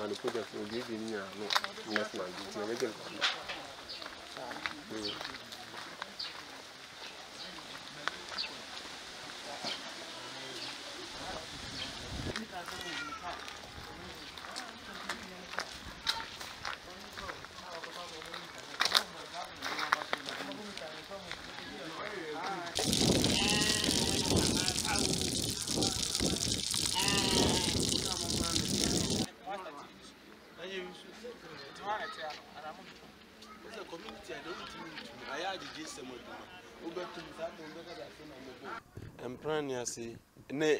the project will give you no investment.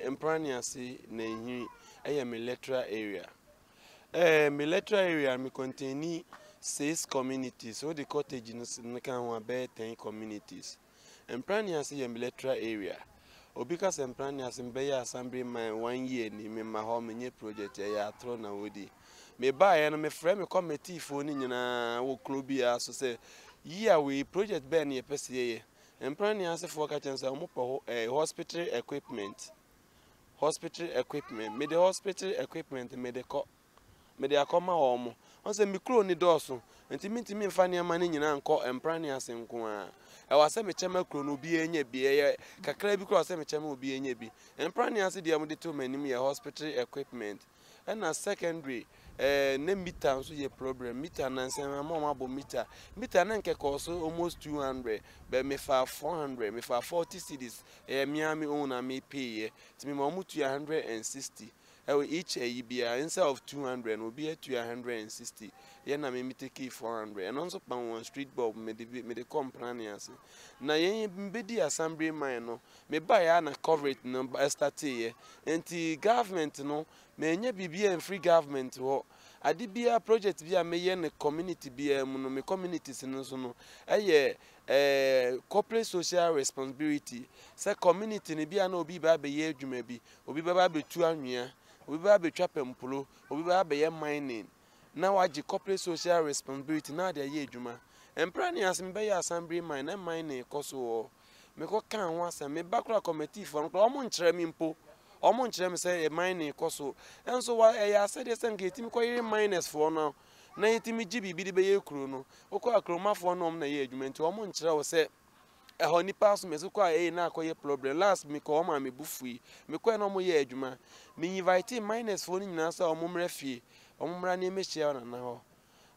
Empraniasi nehi military area. Military area me contain 6 communities. So the cottage in the 10 communities. Empraniasi military area. Because Empraniasi mbeye assembly my 1 year ni me ma ho menye project ya atro na wodi. Me buy and me frame committee for ni nyina wo klobia so say year we project be na ye pese ye. Empraniasi for ka chense omo hospital equipment. Hospital equipment. Me the hospital equipment me the akoma homo. On say mikro ni doso. Enti mintimi mfa ne ma ne nyina nko Empraniasi nko a. E wase me chema kro no bi enye bi kakra bi kro wase me chema obi enye bi. Empraniasi de am de to manim ye hospital equipment. And na secondary ne meter so ye problem meter na nsema ma bo meter na nke cost almost 200 but me for 400 me for 40 cedis miami own na me pay to me mo 260 each bia instead of 200 will be 260 ye na me take 400 and also pan one street bulb me the company ase na ye mbedi assembly man no me buy ya na coverage no start ye enti government no me nya bibia en free government ho adi bia project bia me ye ne community bia mu no me communities no so no corporate social responsibility say community ne bia na obi ba be ye adwuma bi obi ba be tu anwea obi ba be twa pempolo obi ba be ye mining na waji corporate social responsibility na de ye adwuma Empraniasi me be ye assembly mine na mining koso me ko kan ho asem me bakra committee for no omo nkyere mi mpo omo nkyere me say mining koso enso wa ya said say ngetimi ko yire miners for no na yetimi gibibi de be ye kuro no okọ akroma for no na ye adwuma nti omo nkyere wo say ho ni pass me so kwa na akoye problem last me ko ma me bufui me ko na omo ye adwuma me invite miners for ni nyina say omo mra fie omo mra na me share na ho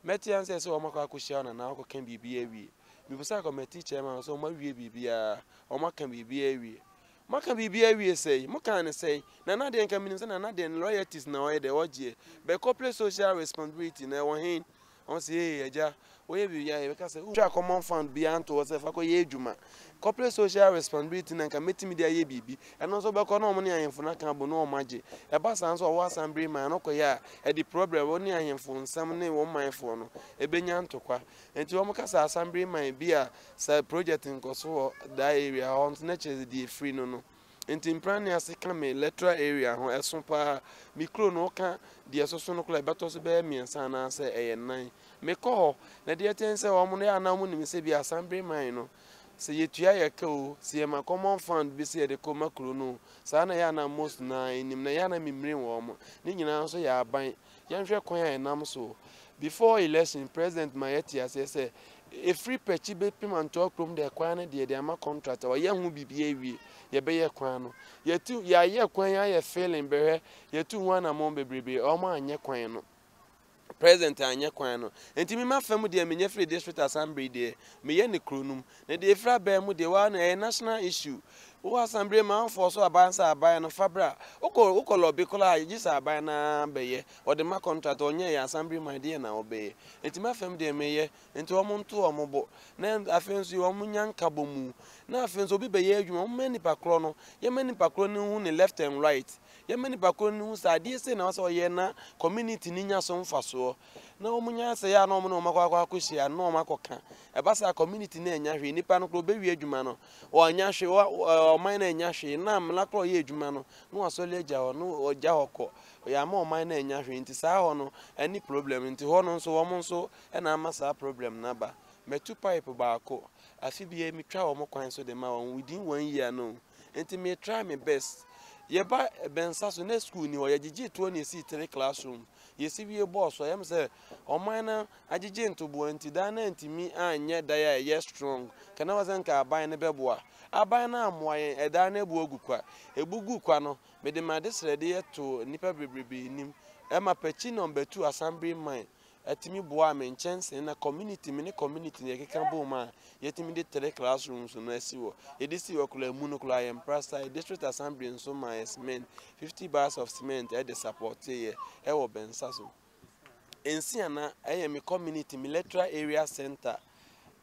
meti an say so omo kwa ko share na ho kan bibi awie me busa committee chairman so omo wie bibia omo kan bibi awie maka bibia wie say mo kan say na de nka minim say na de loyalties na oye de oje be corporate social responsibility na wo hin on say eja oye bibia e ka say try common fund bia anto wo say fa ko ye adwuma corporate social responsibility na nka metimi de ye bibi eno so be ko na omo ne ahemfo na kan bo no omaje e ba san so wo assembly man no ko ya e di problem wo ne ahemfo nsam ne wo manfo no e benya ntokwa enti wo mo ka say assembly man bia say project nko so that area on na che di free no enti Empraniasi ka me electoral area ho eso pa mikro no ka de so no kula beto so be miensa na say eyenan me ko na de ten say wo mo na na mo ni se bi assembly man no se yetua ye ka o se ma common fund bi se de ko makro no sa na ya na most na enim na ya na mimre wo mo ni nyina so ya ban ya hwe kwan ya nam so before election president Mayeti say a free pechi be payment to krom de kwan de ama contract o ye hu bibia ewie ye be ye kwan no ye tu ya ye kwan ya ye feeling be ye tu hu na mo bebrebe o ma anye kwan no president anye kwan no enti me ma fam de menye free district assembly de me ye ne kronum na de fra ba mu de wa na national issue wo assembly man for so abansa aban no fabra uko lobby kola yisa aban na beye o de ma contract onye ya assembly man de na obeye enti ma fam de me ye enti o mo nto o mo bo na afenso o mo nyanka bomu na afenso obi beye adwuma o mani pakro no ye mani pakro ni hu ne left and right ye mani pakro ni hu sa de se na so ye na community ni nya so mfaso na o mo nya se ya na o mo no makwa akohia na o makoka e ba sa community na nya hwe nipa no kro be wi adwuma no o nya hwe o man na nya hwe na mla kro ye adwuma no no asole agya ho no o gya hokọ ya ma o man na nya hwe nti sa ho no any problem nti ho no so wo mo so e na ama sa problem na ba metu pipe ba ko afi bi mi twa wo mo kwan so de ma won within 1 year no nti me try my best ye ba bensa so na school ni o ye gigi 2 ni si 3 classroom yesi wie boss so yam say oman na agige ntobo anti da na antimi anye da ya strong kana wasan ka aban ne beboa aban na amoye eda na ebu ogukwa ebugukwa no me de ma desrede yeto nipa bebrebe nim ema pechi number 2 assembly mine atimi boa me nkyɛnse na community me ne community ne keka bo ma yetimi de 3 classrooms no asiwo edisi okula mu no kula emprasa district assembly nso ma cement 50 bars of cement e de support ye e wo bensa so ensiana me community military area center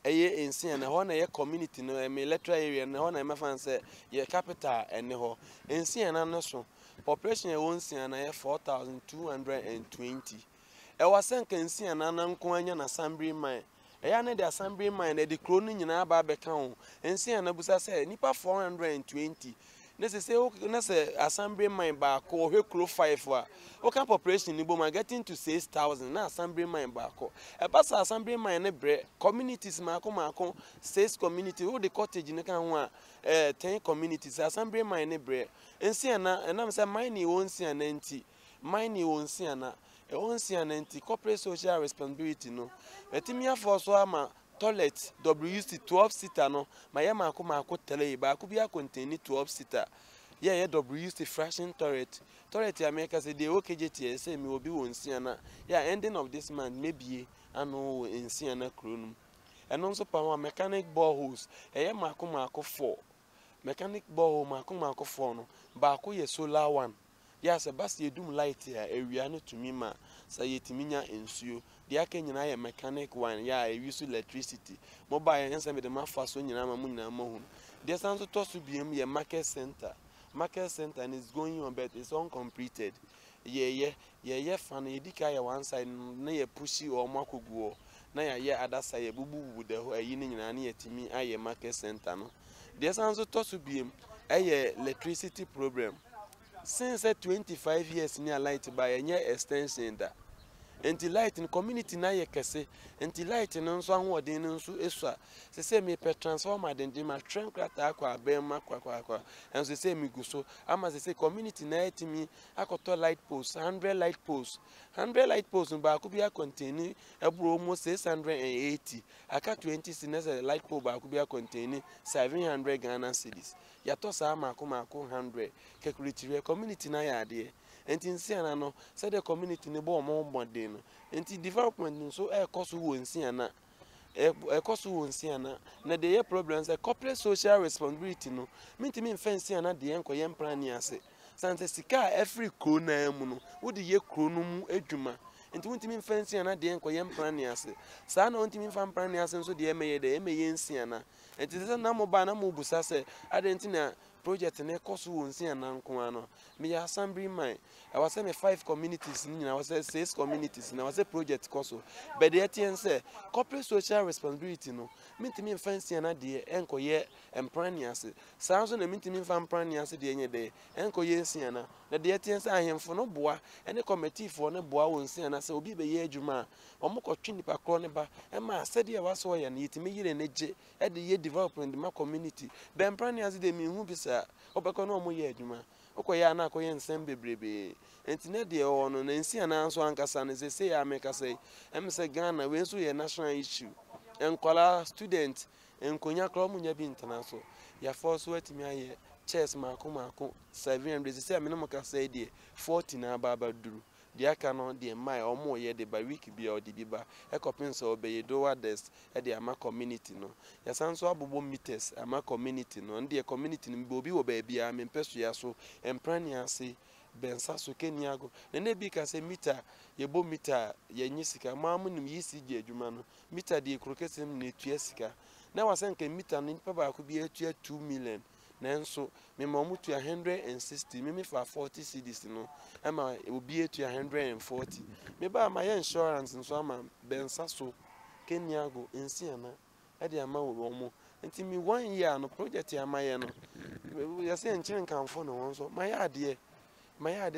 ensiana ho na ye community no military area na ho na me fan say ye capital ene ho ensiana no so population ye wonsiana ye 4220 wasenka ensiana na nko anya na assembly mine eya na the assembly mine na the kro no nyina ba beka ho ensiana busa say nipa 420 na say assembly mine ba ko hwe kro 5 a o kan population ni boma getting to 6000 na assembly mine ba ko e pass assembly mine ne bre communities mako 6 community wo the cottage ne kan ho a 10 communities assembly mine ne bre ensiana enam say mine wonsiana nti mine wonsiana anti corporate social responsibility no etimia for so ama toilet WC 12 seater no maye mako tele ba ku bia contain 12 seater ye WC fraction toilet America say dey OKJT say me obi wonsia na ya ending of this month maybe anu ensia na kronum eno nso pa mechanic boreholes mako 4 mechanic borehole mako 4 no ba ko ye solar one. Yes, a bus ye doom light here, a riano to me, ma, say yetiminya ensuo. The Akenya a mechanic one, ya, I use electricity. Mobile answer me the mafas when you are Mamuna Mohun. There's also tossed to be a market center. Market center and it's going on, but it's uncompleted. Yeah, funny, Dikaya one side, near pushy or Mako go. Na ya other side, boo with the whole evening and yet to me, I market center. No, there's also tossed to be a electricity problem. Since 25 years near light by a near extension that until light in community na ye kese until light no so anwode no so esua se se me pe transformer den de ma train krata akwa be ma kwa and se se me guso ama se community na etimi akoto light post 100 light post ba ku bia contain ebro almost 680 aka 20 cedis light pole ba ku bia contain 700 Ghana cedis ya to sa mako 100 calculate community na ya de enti nsiana no say the community ne bo omodde no enti development so cost wo nsiana cost wo nsiana na the problems corporate social responsibility no mintimi nsiana de enkoye plan ni ase sanse sika every krona mu no wo de ye krono mu adwuma enti wontimi nsiana de enkoye plan ni ase sa na wontimi plan ni ase so de emeye nsiana enti na mo ba na mo busa se adentina project na ekoso wonsi ananko ano me ya assembly mine I was say 5 communities ni na was say 6 communities na was say project koso but the atien say corporate social responsibility no mintimi mfansi na de enkoye empraniase sanso na mintimi mfan empraniase de enye de enkoye nsiana na de atien say ahemfo no boa ene committee fo no boa wonsi ana say obi be ye adwuma omokotwe nipa kro ne ba ema asede e waso ye na yitimi yire neje e de ye development ma community be empraniase de mi hu bisa obeko no mo ye adwuma okoya na akoye nsem bebrebe entine de ono na nsi ana anso ankasa ne se ya meka say emse Ghana we so ye national issue enkola student enkonya kromunya bi international ya force wetimi aye chess mako 700 se ya menemo ka say de 40 na baba duru dia ka no de mai omo ye de ba week bia odi biba ekopin so obeye do wades e de ama community no ya sanso abobo meters ama community no ndi community no obi wo ba bia me peso ya so emprani ase bensa so keniago na bi ka se meter ye bo meter ye nyisika maamunum yisi je adwuma no meter de krokesem na etua sika na wasenka meter no pa ba ko bi etua 2 million nanso me mamutu 160 me fa 40 cedis no ama obi etu 140 me ba ma insurance nso ama bensa so keniago ensiana e de ama wo mo enti me 1 year no project ama ye no ya se enchire nkanfo no won so ma ya de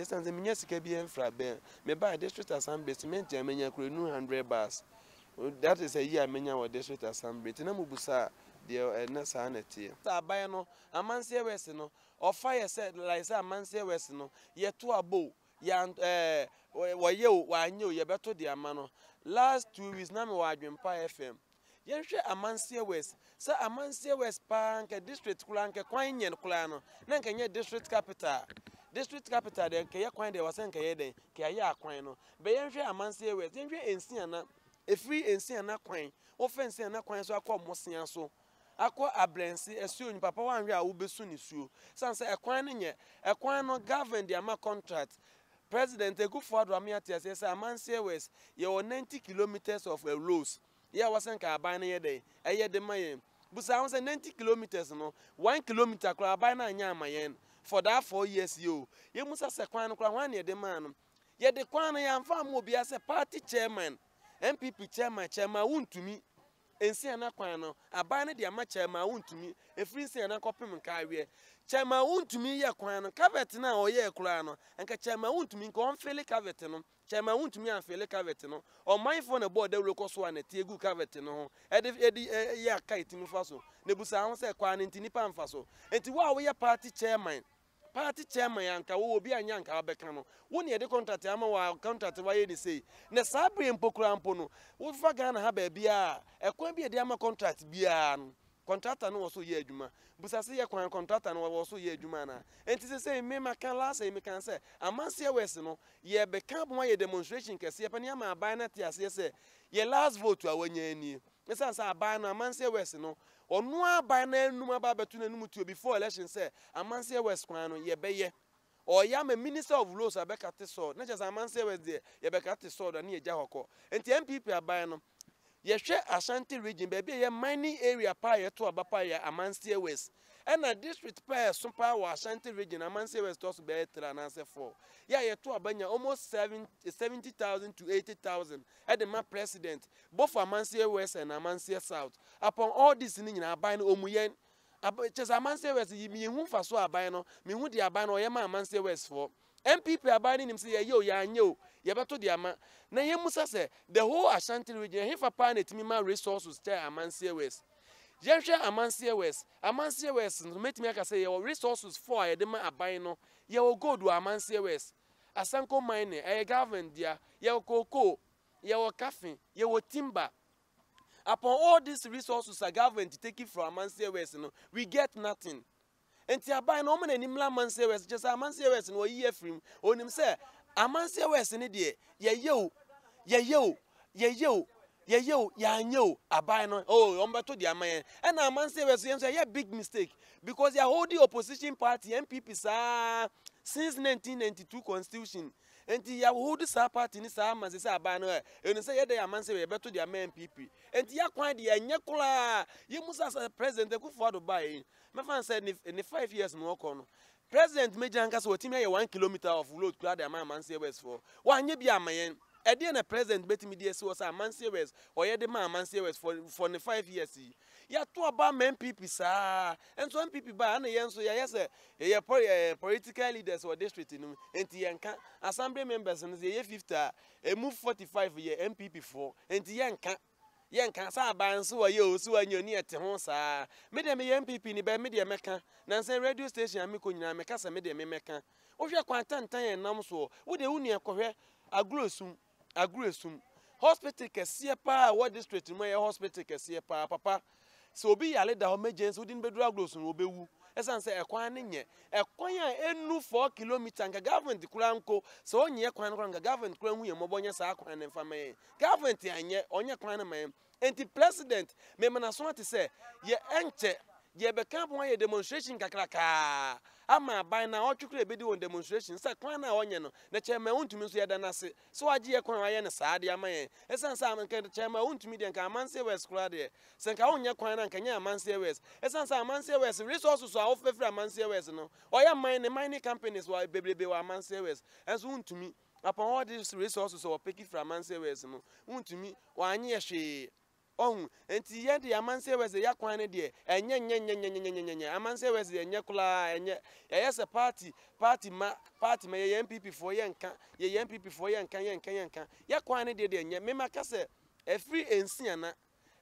sanse me nyasika bi enfra be me ba district assembly cement ya menya kro 100 bars that is a year menya wa district assembly tina mubusa de na sa na tie sa ban no amanse wese no o fire said like say amanse wese no ye to abo yan waye wanye o ye beto de amano last 2 weeks na me wa adwempa FM yenhwe Amansie West sa Amansie West pa nke district kula nke kwan nyen kula no na nke nye district capital de nke ye kwan de wase nke ye den ke ye akwan no be yenhwe Amansie West yenhwe ensiana efri ensiana kwan offense na kwan so akọ mosia so akọ abrensi esuo ni papa wanhwe a wo besu ni suo sanse ekwan no nye ekwan no govern the ama contract President Ekufuado Amiati says Amansie West ye 90 kilometers of roads ya wasan ka aban ye dey eye de mayen busa won say 90 kilometers no 1 kilometer kra aban na anya amayen for that 4 years yo ye musa se kwan no kra wan ye de man no ye de kwan no ya mfa mo bia se party chairman MPP chairman wuntumi ensi ana kwan no aban ne de ama chairman wuntumi efiri nsi ana kopem nka awie chairman wuntumi ye kwan no carpet na oye kura no enka chairman wuntumi nka on fele carpet no chairman wuntumi an fele carpet no o mindful na board de koso ana tie gu carpet no ho edi ye aka itimi faso ne busa ho se kwan nti nipa mfa so enti wa wo ye party chairman yanka wo obi anya nka abeka no wo ne de contract ama wa contract wa ye ni sei ne sabre mpokura mpo no wo fa Ghana ha ba bia ekwan bi de ama contract bia no contractor no wo so ye adwuma busa se ye kwan contractor no wo so ye adwuma na enti se me maka last me kan se Amansie West no ye beka bo ye demonstration kese ye pa ne ama aban na te ase se ye last vote a wanya ani esansa aban na Amansie West no onu aban na enum aba betu na enum tuo before election say Amansie West kwan no ye beye o ya me minister of laws abeka te so na just Amansie West de ye beka te so da na ye ja hokọ enti MPP aban no ye hwe Ashanti region baby ye mining area pa ye to abapa ye Amansie West and a district pa so pa wa Ashanti region Amansie West to be 3 na say 4 ya ye to abanya almost 70,000 to 80,000 at the ma president both Amansie West and Amansie South upon all this ni nyina aban omuyen just Amansie West mi hu fa so aban no mi hu di aban no ye ma Amansie West for MPP aban nim say ye ya anye ye beto di ama na ye musa say the whole Ashanti region he fa pa na timi ma resources tell Amansie West yenhwe Amansie West no metimi aka say ye resources for ye de ma aban no ye wo gold wa Amansie West Asanko mining government dia ye wo cocoa ye wo coffee ye wo timber upon all these resources are government taking from Amansie West no we get nothing enti aban no man animla Amansie West just Amansie West no ye free onim say Amansie West ni de ye ya nyo aban no ombeto di aman and Amansie West say ye big mistake because they are holding opposition party MPP since 1992 constitution enti ya hold sa party ni sa man say aban no enu say ye dey Amansie West beto di aman MPP enti ya kwan de enye kula ye musa president Ekufuado buy me fan say ni 5 years no kono president mejanka so otimi ye 1 kilometer of road kula de Amansie West for wa nye bi amayen ede na president betimi die so say Amansie West or ye de Amansie West for the 5 years ya to aba MPP sa enso MPP ba na ye nso ya say ye political leaders or district no enti yenka assembly members no ye 50 e move 45 ye MPP for enti yenka sa aban so ye o so anyo ni ete ho sa me de me MPP ni ba me de meka na say radio station amiko nyina meka sa me de me meka wo hwe kwantantan ye nam so wo de unu ekohwe agruesum hospital kese pa what district mo ye hospital kese pa papa so obi yale da emergency wo din bedru agruesum obewu esan say ekwan ne nye ekwan a enu 4 km nka government kura nko so onye ekwan nka government kura hu ye mobonye sa akwan ne mfa me government anye onye kwan ne man enti president me mana so ate say ye enche ye beka bo ye demonstration kakraka ama aban na otwukure bedi won demonstration say kwan na onye no na chairman untumi so ye da na se so age ye kwan aye ne saade amaye esan sa nka chairman untumi de nka Amansie West kura de se nka onye kwan na nka nya Amansie West esan sa Amansie West resources so ofefre Amansie West no oya mining companies wa bebrebe wa Amansie West enso untumi upon all these resources so pick it from Amansie West no untumi wa anye hwe enti ye de Amansie West ya kwan ne de enye Amansie West enye kula enye yes party ma ye MPP for ye nka ye MPP for ye nka ya kwan ne de enye me maka se every ensiana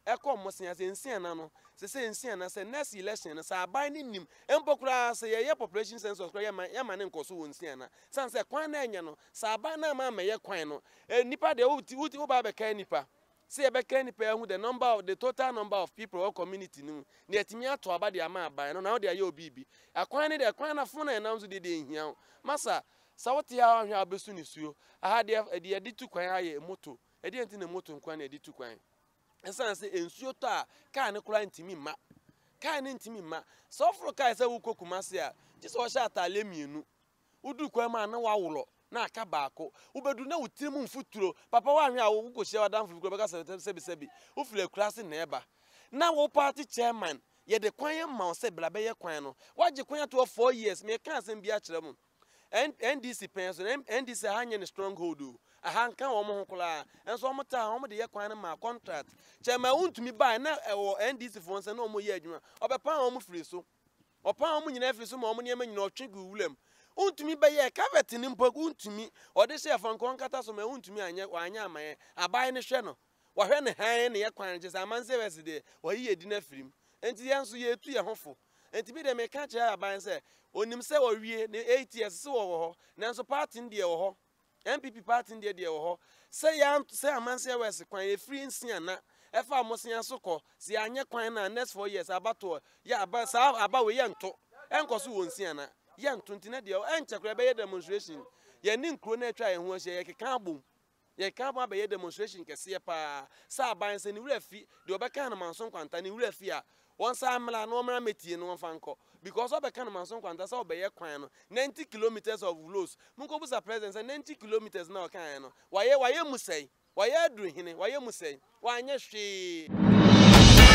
eko mosia se nsia na no se nsia na se next election na sa aban ni nim empokura se ye population census kra ya ma ne nkoso won nsia na san se kwan na enya no sa aban na ma ye kwan no nipa de wuti ba be kan nipa se ye be kan nipa hu the total number of people or community ni na etimi ato aba de ama aban no na wo de aye obibi akwan ni de kwan na fo na nso de hia masa sa wote ya ahwa abesu ni suo aha de tu kwan aye moto edi enti na moto nkwan na edi tu kwan esan se ensuo to a ka ne kura ntimi ma ka ne ntimi ma so fro ka se wo kokuma se a ti so sha atale mienu udu kwan ma na wawolo na aka baako ubedu na wutirim mfuturo papa wa ahwe a wo kohia wadan mfuturo beka sebi wo fule kura se na eba na wo party chairman ye de kwan ma se bla be ye kwan no waje kwan to 4 years me ka asem bia kire mu NDC penso NDC hanye ne stronghold aha nka wo mo hokola enso wo mota wo de ye kwan ma contract chema untumi buy na ewo NDC fo nse na wo mo ye adwuma obepa wo mo free so opa wo mo nyina free so ma wo mo ne ma nyina otwegu wulam untumi be ye carpet ni mpo untumi ode chef ankon kata so ma untumi anya amaye abai ne hwe no wo hwe ne han ne ye kwan je sa amanse wese de wo yi edi na firim enti ye nso ye etu ye hofo enti bi de me ka kire aban se onim se wo wie ne 8 years se wo ho nanso party ndie wo ho MPP party ndie wo ho se amanse wese kwan ye free nsia na efa amosia soko si anye kwan na next 4 years abato ya aba sa aba we ye nto enkoso wo nsia na ye nto ntina de enchekra be ye demonstration ye ni nkro na atwa ye ho hye ye keka abom ye ka ba be ye demonstration kese pa sa aban se ni wura fi de obeka na manso kwanta ni wura fi a won sa amla no mra metie no won fanko because obeka na manso kwanta sa obeye kwan no 90 kilometers of roads munko busa president say 90 kilometers na okan no waye musai waye aduru hene waye musai wanye hwe